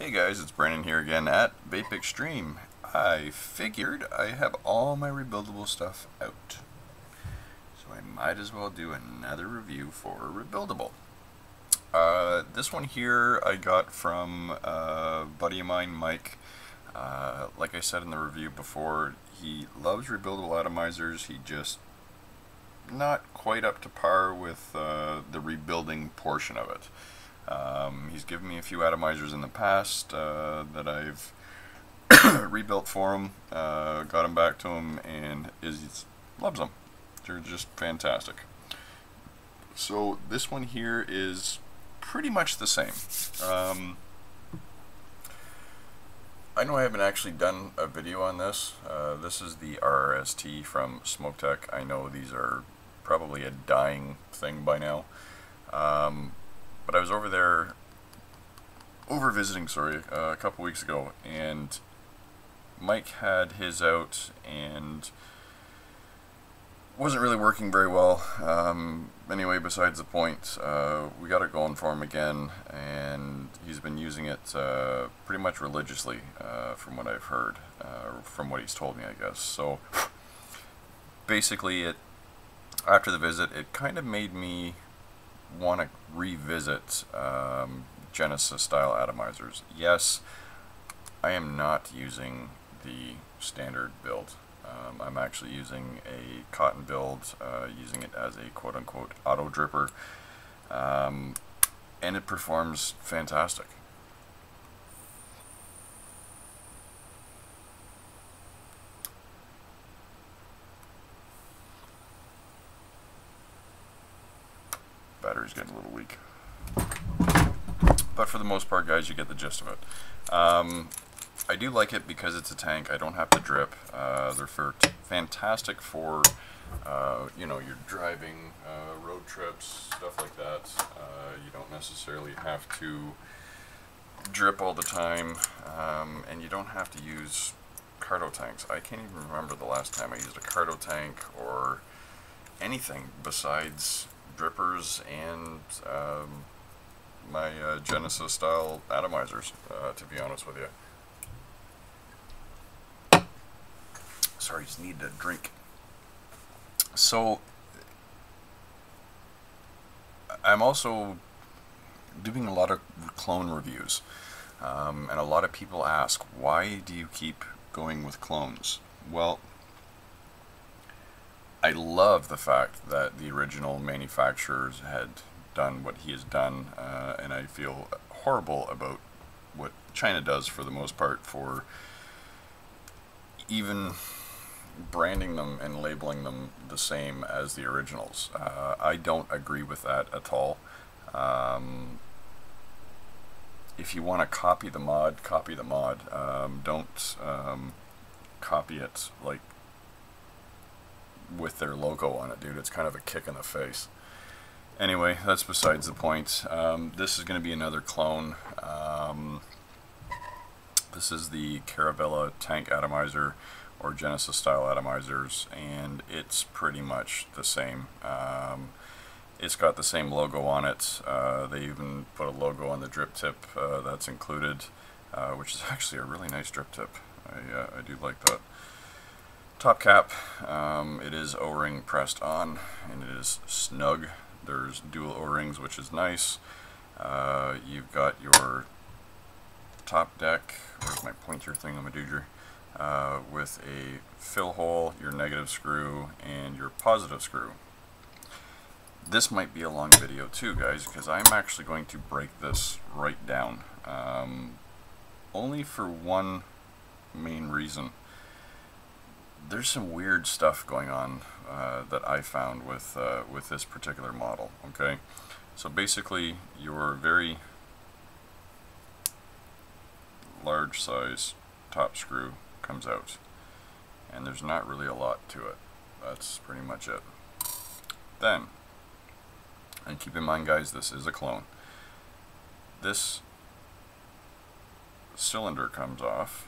Hey guys, it's Brandon here again at VapXtream. I figured I have all my rebuildable stuff out, so I might as well do another review for rebuildable. This one here I got from a buddy of mine, Mike. Like I said in the review before, he loves rebuildable atomizers. He just not quite up to par with the rebuilding portion of it. He's given me a few atomizers in the past that I've rebuilt for him, got them back to him, and he loves them. They're just fantastic. So this one here is pretty much the same. I know I haven't actually done a video on this. This is the RRST from SmokeTech. I know these are probably a dying thing by now. But I was visiting, a couple weeks ago, and Mike had his out and wasn't really working very well. Anyway, besides the point, we got it going for him again, and he's been using it pretty much religiously, from what I've heard, from what he's told me, I guess. So basically, after the visit, it kind of made me want to revisit Genesis style atomizers. Yes, I am not using the standard build. I'm actually using a cotton build, using it as a quote-unquote auto dripper, and it performs fantastic. Battery's getting a little weak. But for the most part, guys, you get the gist of it. I do like it because it's a tank. I don't have to drip. They're fantastic for, you know, you're driving, road trips, stuff like that. You don't necessarily have to drip all the time, and you don't have to use cardo tanks. I can't even remember the last time I used a cardo tank or anything besides drippers and my Genesis style atomizers, to be honest with you. Sorry, just need a drink. So I'm also doing a lot of clone reviews, and a lot of people ask, why do you keep going with clones? Well, I love the fact that the original manufacturers had done what he has done, and I feel horrible about what China does for the most part for even branding them and labeling them the same as the originals. I don't agree with that at all. If you want to copy the mod, copy the mod. Don't copy it like with their logo on it, dude. It's kind of a kick in the face. Anyway, that's besides the point. This is going to be another clone. This is the Caravella tank atomizer, or Genesis style atomizers, and it's pretty much the same. It's got the same logo on it. They even put a logo on the drip tip that's included, which is actually a really nice drip tip. I do like that. Top cap, it is O-ring pressed on, and it is snug. There's dual O-rings, which is nice. You've got your top deck, where's my pointer thingamadooger, with a fill hole, your negative screw, and your positive screw. This might be a long video too, guys, because I'm actually going to break this right down. Only for one main reason. There's some weird stuff going on that I found with this particular model. Okay, so basically your very large size top screw comes out, and there's not really a lot to it. That's pretty much it. Then, and keep in mind, guys, this is a clone. This cylinder comes off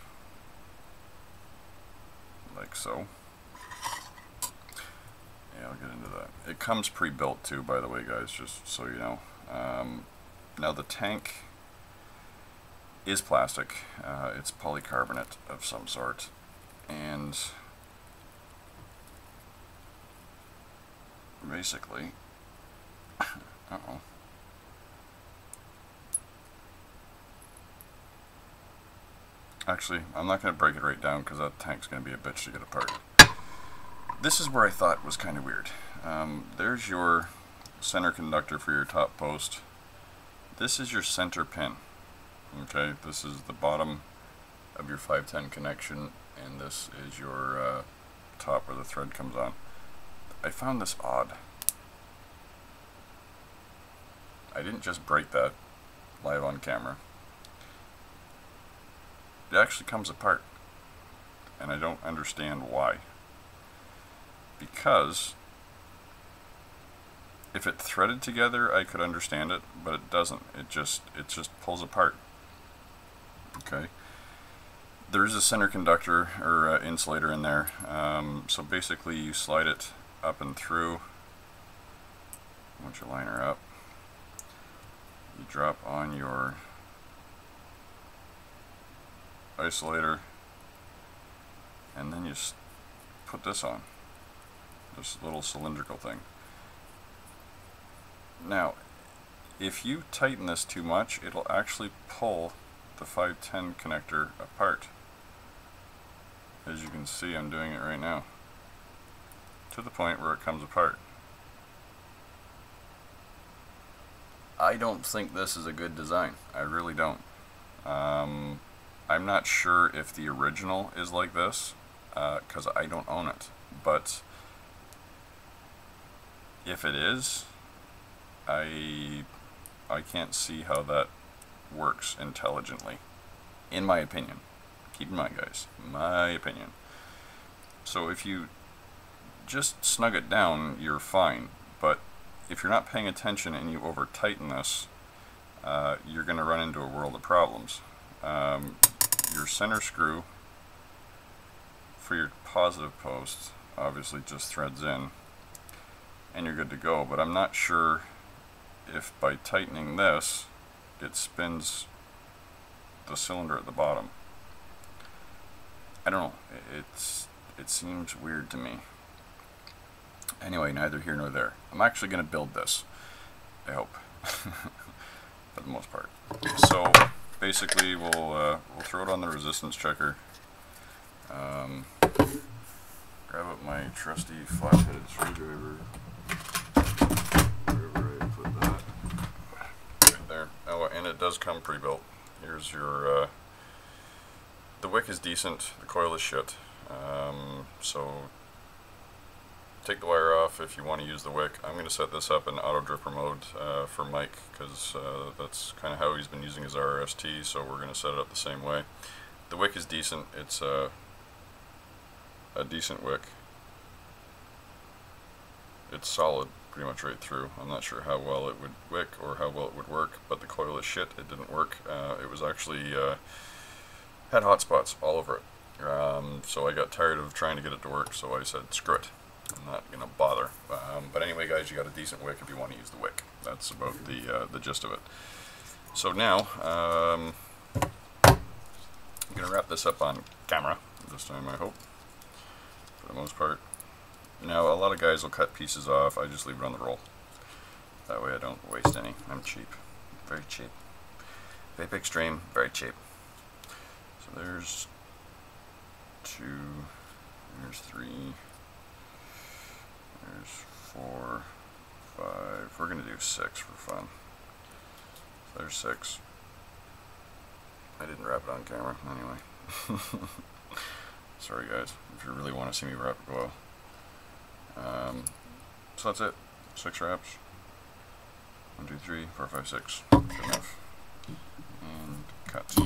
like so. Yeah, I'll get into that. It comes pre-built too, by the way, guys, just so you know. Now the tank is plastic. It's polycarbonate of some sort, and basically, uh-oh. Actually, I'm not going to break it right down because that tank's going to be a bitch to get apart. This is where I thought was kind of weird. There's your center conductor for your top post. This is your center pin. Okay, this is the bottom of your 510 connection, and this is your top where the thread comes on. I found this odd. I didn't just break that live on camera. It actually comes apart, and I don't understand why. Because if it threaded together, I could understand it, but it doesn't. It just pulls apart. Okay. There's a center conductor or insulator in there. So basically, you slide it up and through. Once you line her up, you drop on your isolator, and then you put this on, this little cylindrical thing. Now, if you tighten this too much, it'll actually pull the 510 connector apart. As you can see, I'm doing it right now, to the point where it comes apart. I don't think this is a good design. I really don't. I'm not sure if the original is like this, because I don't own it, but if it is, I can't see how that works intelligently, in my opinion. Keep in mind, guys, my opinion. So if you just snug it down, you're fine, but if you're not paying attention and you over tighten this, you're going to run into a world of problems. Your center screw for your positive post obviously just threads in and you're good to go, but I'm not sure if by tightening this it spins the cylinder at the bottom. I don't know, it seems weird to me. Anyway, neither here nor there. I'm actually going to build this, I hope, for the most part. So basically, we'll throw it on the resistance checker. Grab up my trusty flat-headed screwdriver. Wherever I put that. Right there. Oh, and it does come pre-built. Here's your. The wick is decent. The coil is shit. So take the wire off if you want to use the wick. I'm going to set this up in auto dripper mode for Mike, because that's kind of how he's been using his RRST, so we're going to set it up the same way. The wick is decent. It's a decent wick. It's solid pretty much right through. I'm not sure how well it would wick or how well it would work, but the coil is shit. It didn't work. It was actually had hot spots all over it. So I got tired of trying to get it to work, so I said screw it. I'm not going to bother. But anyway, guys, you got a decent wick if you want to use the wick. That's about the gist of it. So now, I'm going to wrap this up on camera this time, I hope, for the most part. Now, a lot of guys will cut pieces off. I just leave it on the roll. That way I don't waste any. I'm cheap. Very cheap. VapXtream, very cheap. So there's 2, there's 3, there's 4, 5. We're going to do 6 for fun. So there's 6. I didn't wrap it on camera, anyway. Sorry guys, if you really want to see me wrap it well. So that's it. 6 wraps. 1, 2, 3, 4, 5, 6. Good enough. And cut. And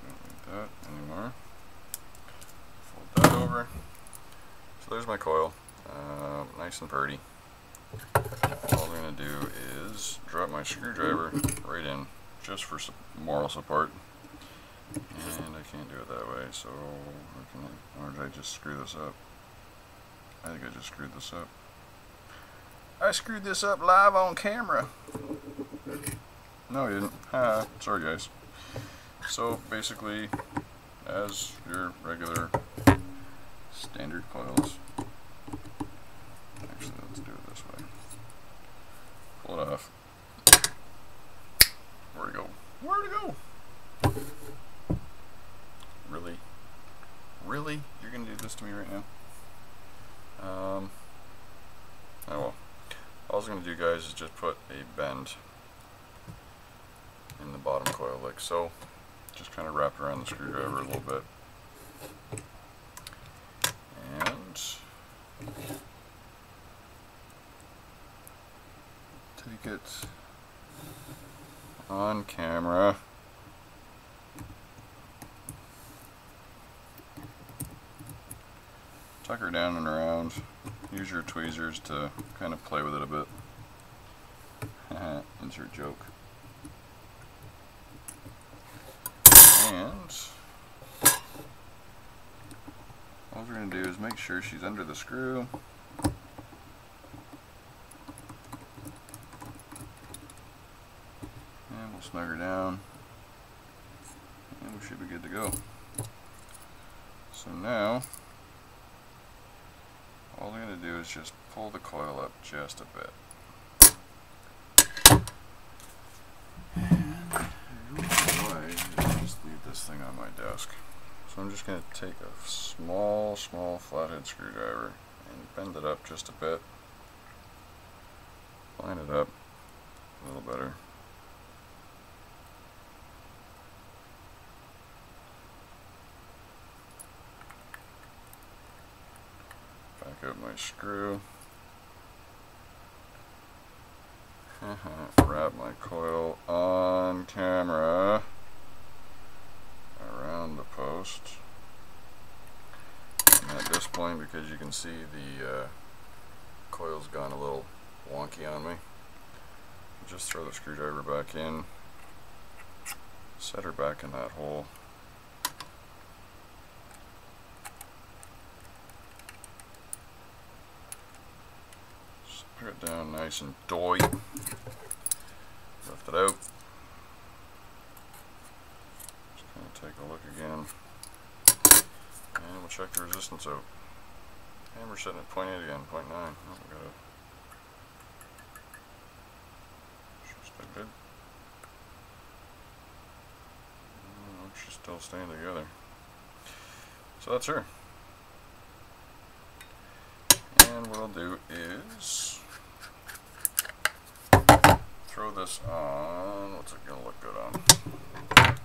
don't need that anymore. Fold that over. So there's my coil. Nice and pretty. All I'm going to do is drop my screwdriver right in, just for some moral support. And I can't do it that way, so or did I just screw this up? I think I just screwed this up. I screwed this up live on camera. No, you didn't. Ah, sorry guys. So basically, as your regular standard coils, actually let's do it this way. Pull it off. Where'd it go? Where'd it go? Really? Really? You're gonna do this to me right now? Oh well. All I was gonna do, guys, is just put a bend in the bottom coil like so. Just kind of wrap around the screwdriver a little bit. And take it on camera. Tuck her down and around. Use your tweezers to kind of play with it a bit. Insert joke. And all we're going to do is make sure she's under the screw. And we'll snug her down. And we should be good to go. So now, all we're going to do is just pull the coil up just a bit. This thing on my desk. So I'm just going to take a small flathead screwdriver and bend it up just a bit. Line it up a little better. Back up my screw. Wrap my coil on camera around the post. And at this point, because you can see the coil's gone a little wonky on me, just throw the screwdriver back in, set her back in that hole. Put it down nice and doy. Lift it out. Just kind of take a look again. And we'll check the resistance out. And we're setting at 0.8 again, 0.9. Oh, we got it. She's still good. Oh, she's still staying together. So that's her. And what I'll do is throw this on. What's it gonna look good on? I'm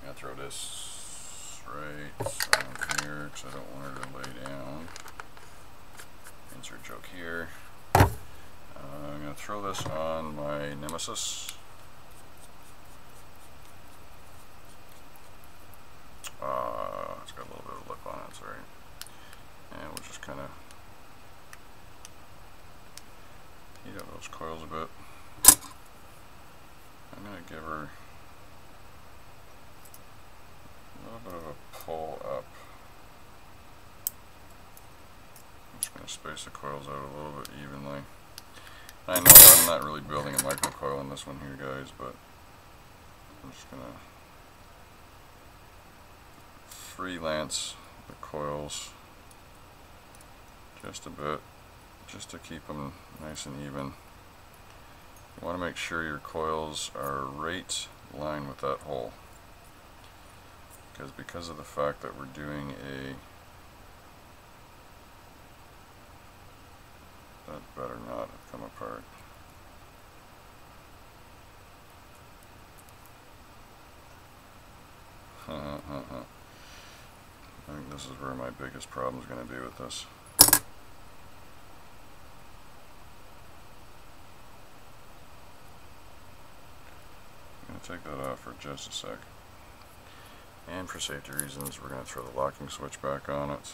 gonna throw this right on here because I don't want her to lay down. Insert joke here. I'm gonna throw this on my Nemesis. It's got a little bit of lip on it, sorry. And we'll just kind of heat up those coils a bit. I'm going to give her a little bit of a pull up. I'm just going to space the coils out a little bit evenly. I know I'm not really building a microcoil in this one here, guys, but I'm just going to freelance the coils just a bit, just to keep them nice and even. You want to make sure your coils are right line with that hole, because of the fact that we're doing that better not have come apart. I think this is where my biggest problem is going to be with this. I'm going to take that off for just a sec. And for safety reasons, we're going to throw the locking switch back on it.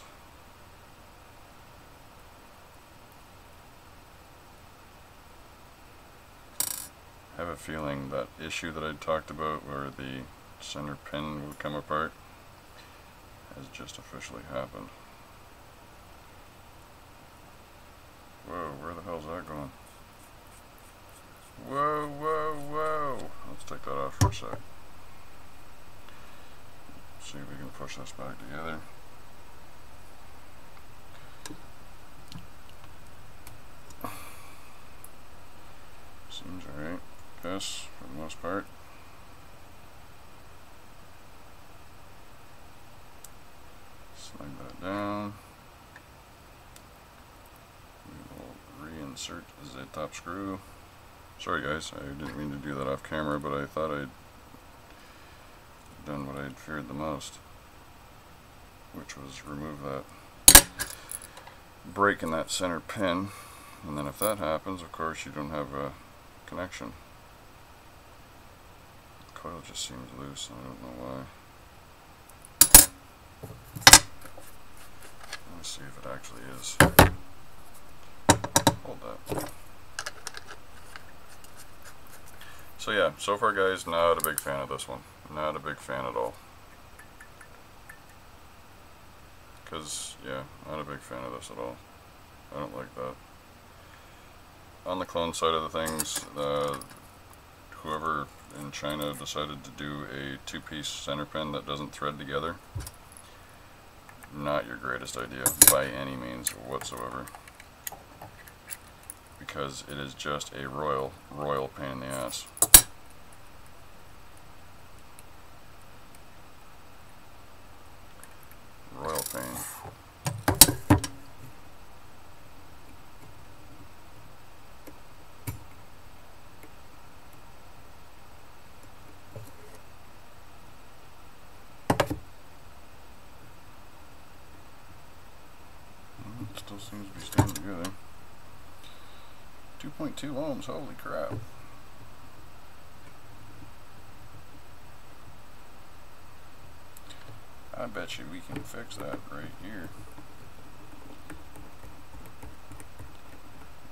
I have a feeling that issue that I talked about where the center pin would come apart has just officially happened. Whoa, where the hell's that going? Whoa, whoa, whoa. Let's take that off for a sec. See if we can push this back together. Seems alright, guess, for the most part. Slide that down. We will reinsert the top screw. Sorry guys, I didn't mean to do that off camera, but I thought I'd done what I'd feared the most, which was remove that break in that center pin, and then if that happens, of course, you don't have a connection. The coil just seems loose, I don't know why. Let's see if it actually is. Hold that. So yeah, so far guys, not a big fan of this one. Not a big fan at all. Because, yeah, not a big fan of this at all. I don't like that. On the clone side of the things, whoever in China decided to do a two-piece center pin that doesn't thread together, not your greatest idea by any means whatsoever. Because it is just a royal pain in the ass. Royal pain. It still seems to be staying together. 2.2 ohms, holy crap. I bet you we can fix that right here.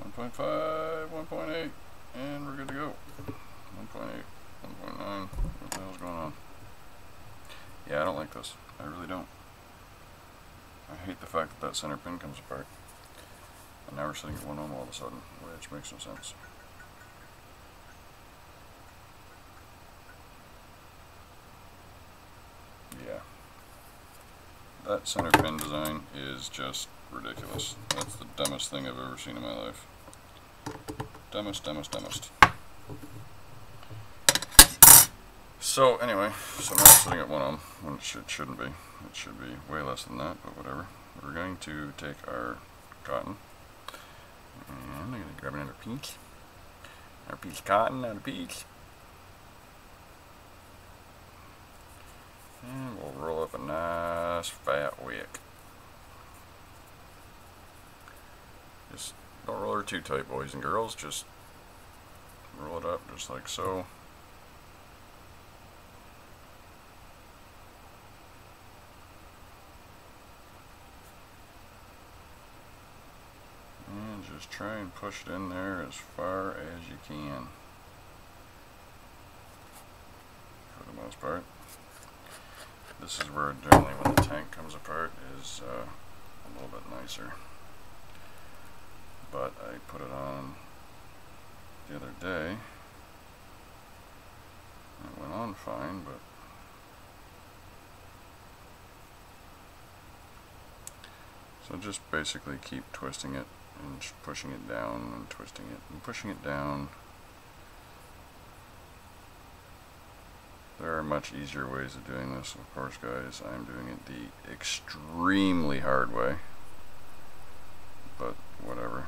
1.5, 1.8, and we're good to go. 1.8, 1.9, what the hell's going on? Yeah, I don't like this. I really don't. I hate the fact that that center pin comes apart. And now we're sitting at 1 ohm all of a sudden, which makes no sense. Yeah. That center pin design is just ridiculous. That's the dumbest thing I've ever seen in my life. Dumbest, dumbest, dumbest. So anyway, so now it's sitting at 1 ohm, when it shouldn't be. It should be way less than that, but whatever. We're going to take our cotton. And I'm going to grab another piece. Another piece of cotton, another piece. And we'll roll up a nice fat wick. Just don't roll her too tight, boys and girls. Just roll it up just like so. And just try and push it in there as far as you can. For the most part. This is where generally when the tank comes apart is a little bit nicer. But I put it on the other day. It went on fine, but so just basically keep twisting it and pushing it down and twisting it and pushing it down. There are much easier ways of doing this, of course, guys. I'm doing it the extremely hard way, but whatever.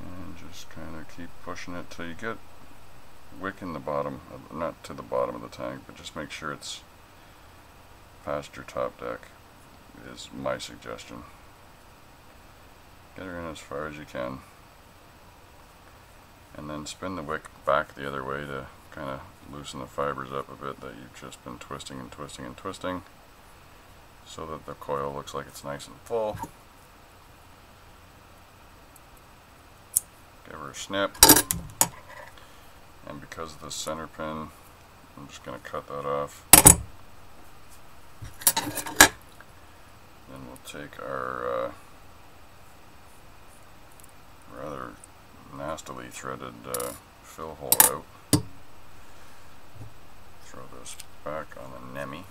And just kind of keep pushing it till you get wick in the bottom, not to the bottom of the tank, but just make sure it's past your top deck is my suggestion. Get her in as far as you can, and then spin the wick back the other way to kind of loosen the fibers up a bit that you've just been twisting and twisting and twisting, so that the coil looks like it's nice and full. Give her a snip, and because of the center pin, I'm just going to cut that off. take our rather nastily threaded fill hole out. Throw this back on the Nemi.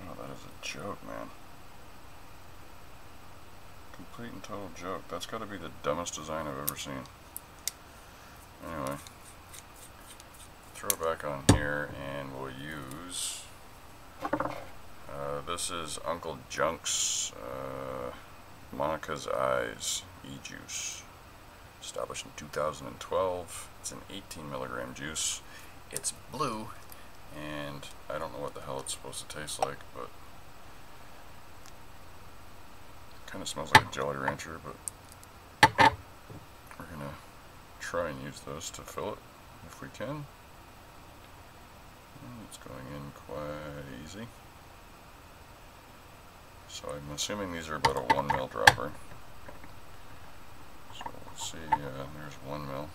Oh, that is a joke, man. Complete and total joke. That's got to be the dumbest design I've ever seen. Anyway, throw it back on here, and we'll use this is Uncle Junk's Monica's Eyes e-juice, established in 2012. It's an 18 milligram juice. It's blue, and I don't know what the hell it's supposed to taste like, but it kind of smells like a Jolly Rancher. But we're gonna try and use this to fill it if we can. And it's going in quite easy. So I'm assuming these are about a 1 ml dropper. So we'll see, there's 1 ml.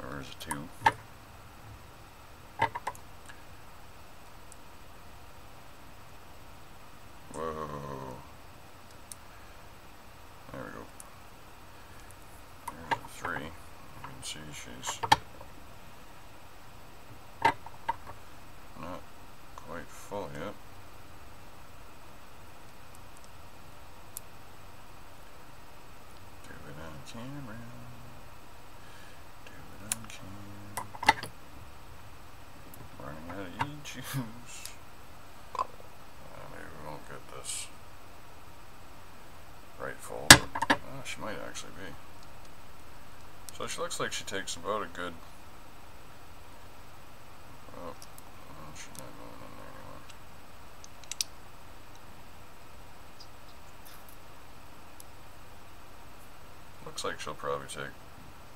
There's 2. Whoa. There we go. There's a 3. You can see she's not quite full yet. Do it on camera. Do it on camera. Running out of e-juice. Maybe we won't get this right full. She might actually be. So she looks like she takes about a good. Oh, she's not going in there anymore. Looks like she'll probably take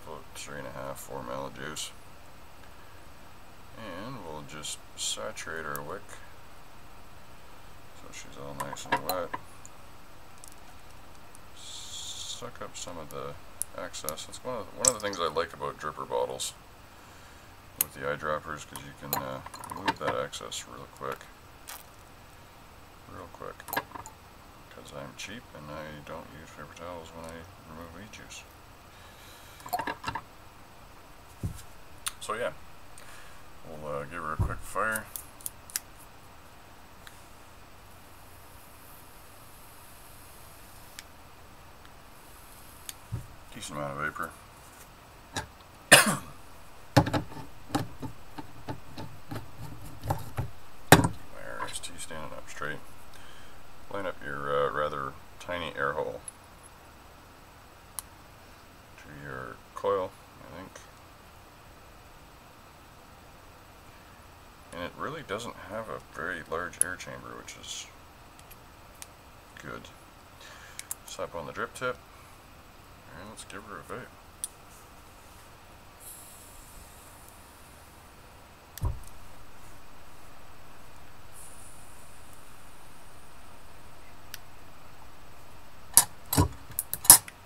about 3.5, 4 ml of juice. And we'll just saturate our wick so she's all nice and wet. Suck up some of the excess. That's one of the things I like about dripper bottles with the eyedroppers, because you can remove that excess real quick. Because I'm cheap and I don't use paper towels when I remove e-juice. So yeah, we'll give her a quick fire. Decent amount of vapor. My RST standing up straight. Line up your rather tiny air hole to your coil, I think. And it really doesn't have a very large air chamber, which is good. Slap on the drip tip, and let's give her a vape.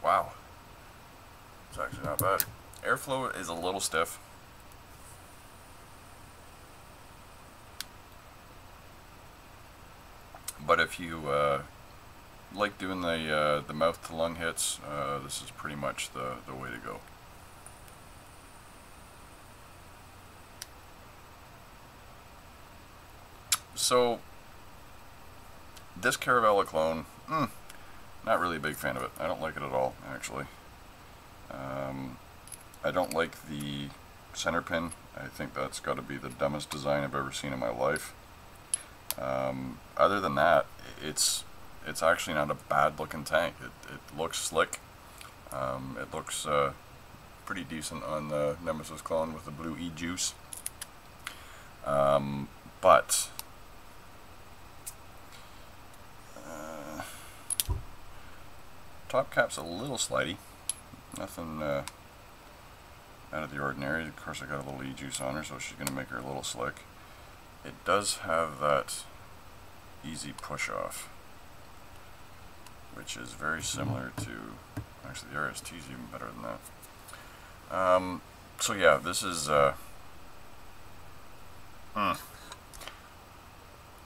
Wow, it's actually not bad. Airflow is a little stiff. But if you like doing the mouth to lung hits, this is pretty much the way to go. So this Caravella clone, not really a big fan of it. I don't like it at all, actually. I don't like the center pin. I think that's got to be the dumbest design I've ever seen in my life. Other than that, it's actually not a bad looking tank. It looks slick. It looks pretty decent on the Nemesis clone with the blue e-juice. But top cap's a little slidey. Nothing out of the ordinary. Of course, I got a little e-juice on her, so she's going to make her a little slick. It does have that easy push off. which is very similar to, actually the RST is even better than that. So yeah, this is, I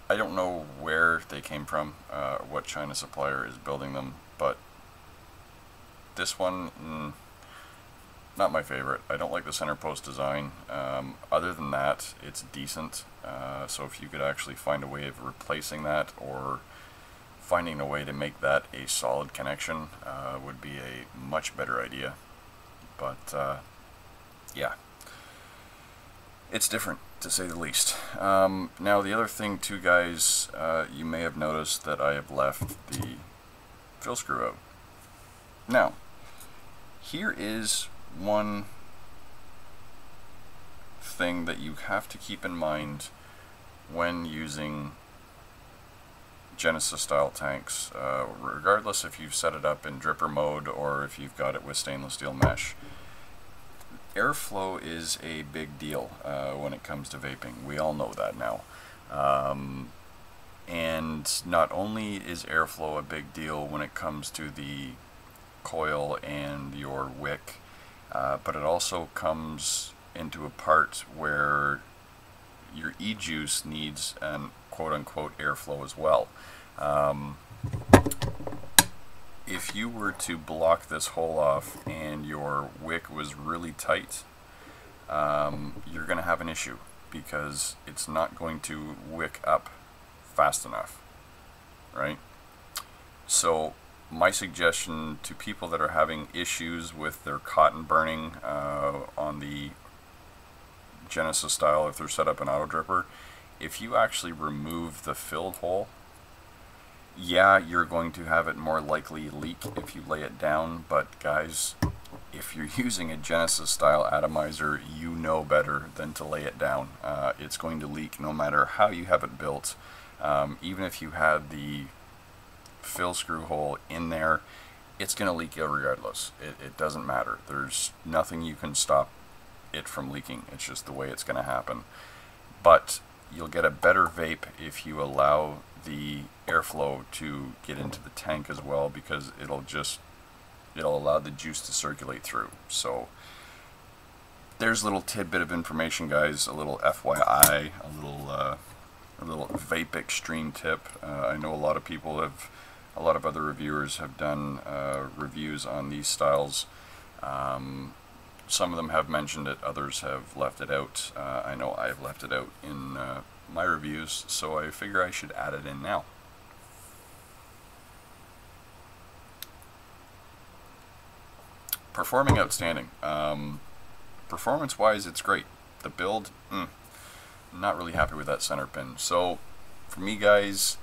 don't know where they came from, what China supplier is building them, but this one, not my favorite. I don't like the center post design. Other than that, it's decent. So if you could actually find a way of replacing that, or finding a way to make that a solid connection, would be a much better idea. But yeah, it's different, to say the least. Now the other thing too, guys, you may have noticed that I have left the fill screw out. Now, here is one thing that you have to keep in mind when using Genesis style tanks, regardless if you've set it up in dripper mode or if you've got it with stainless steel mesh. Airflow is a big deal when it comes to vaping. We all know that now. And not only is airflow a big deal when it comes to the coil and your wick, but it also comes into a part where your e-juice needs an quote-unquote airflow as well. If you were to block this hole off and your wick was really tight, you're going to have an issue, because it's not going to wick up fast enough, right? So my suggestion to people that are having issues with their cotton burning on the Genesis style, if they're set up an auto dripper, if you actually remove the filled hole, yeah, you're going to have it more likely leak if you lay it down. But guys, if you're using a Genesis style atomizer, you know better than to lay it down. It's going to leak no matter how you have it built. Even if you had the fill screw hole in there, it's going to leak regardless. It doesn't matter. There's nothing you can stop it from leaking. It's just the way it's going to happen. But you'll get a better vape if you allow the airflow to get into the tank as well, because it'll allow the juice to circulate through. So there's a little tidbit of information, guys, a little FYI, a little VapXtream tip. I know a lot of people have, a lot of other reviewers have done reviews on these styles. Some of them have mentioned it, others have left it out. I know I've left it out in my reviews, so I figure I should add it in now. Performing outstanding. Performance-wise, it's great. The build, not really happy with that center pin. So, for me, guys,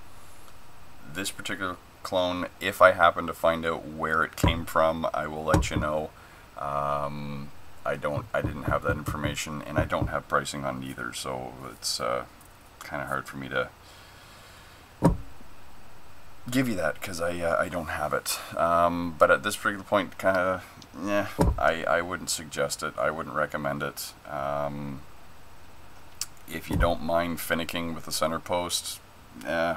this particular clone, if I happen to find out where it came from, I will let you know. I didn't have that information, and I don't have pricing on it either, so it's kind of hard for me to give you that, because I don't have it. But at this particular point, kind of, yeah, I wouldn't suggest it. I wouldn't recommend it. If you don't mind finicking with the center post,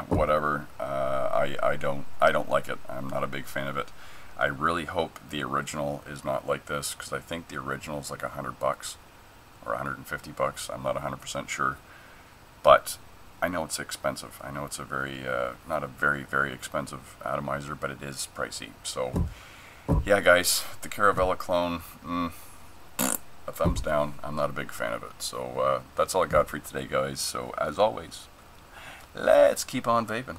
whatever. I don't like it. I'm not a big fan of it. I really hope the original is not like this, because I think the original is like $100 or $150. I'm not 100% sure, but I know it's expensive. I know it's a very not a very expensive atomizer, but it is pricey. So yeah, guys, the Caravella clone, a thumbs down. I'm not a big fan of it. So that's all I got for you today, guys. So as always, let's keep on vaping.